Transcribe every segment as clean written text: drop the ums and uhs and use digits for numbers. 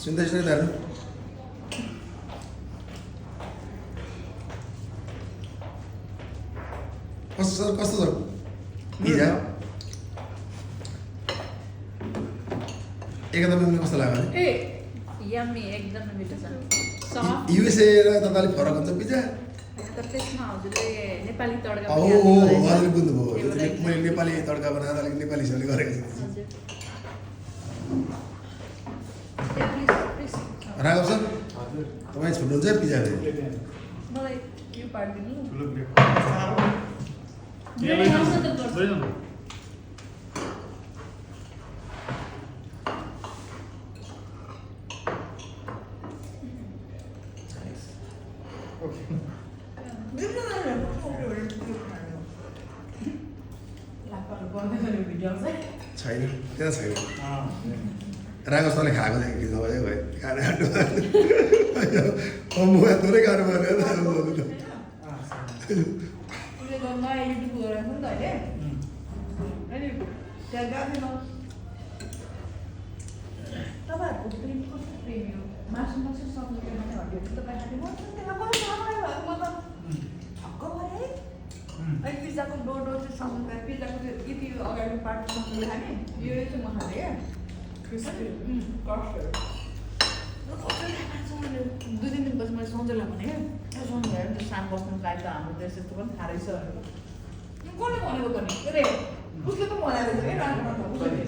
सुन्दैछ नि दाजु कस्तो छ पिज्जा एकदमै मलाई कस्तो लाग्यो ए यम्मी एकदमै मिठो छ सफ्ट युएसए र तपाईँले फरक हुन्छ पिज्जा तर त्यसमा हजुरले नेपाली तड्का हो पनि हाल्नु रहेछ। हजुरले बुझ्नुभयो फेभरेट मैले नेपाली तड्का बनाएर अलिक नेपाली हिसाबले गरेको छु हजुर ए, प्लिज राघव सर तपाईँ छुट्नुहुन्छ पिज्जा मलाई यो पार्ट दिनु ठुलो प्लेट मेरो आउँछ त गर्छु। लैजाउनु। छैन त्यहाँ छैन अँ, राघव सरले खाएको थियो कि नभए भयो खाना खानु म थोरै खानु पर्यो उसले त नयाँ युट्युब गरेको नि त अहिले अनि त्यहाँ गएको थिएन तपाईँहरूको प्रेम कस्तो प्रेम हो मासु मासु सक्नु भने हड्डी तपाईँ खाने म त त्यसलाई कसरी थाहा भयो म त छक्क परेँ है अनि पिज्जाको डोडो चाहिँ सँगै पिज्जाको त्यो यति अगाडि पार्ट सँगै खाने यो चाहिँ म खाने क्या कस्टर्ड दुई तिन दिनपछि मैले सन्जयलाई भने क्या सन्जय त्यो साम बस्नु लागि त हाम्रो देश यस्तो पनि थाहा रहेछ कसले भनेको पनि के अरे उसले त बनाएको थियो क्या राम्रो उसले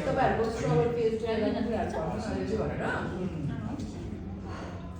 तपाईँहरूको स्ट्रबेरी पेस्ट भनेर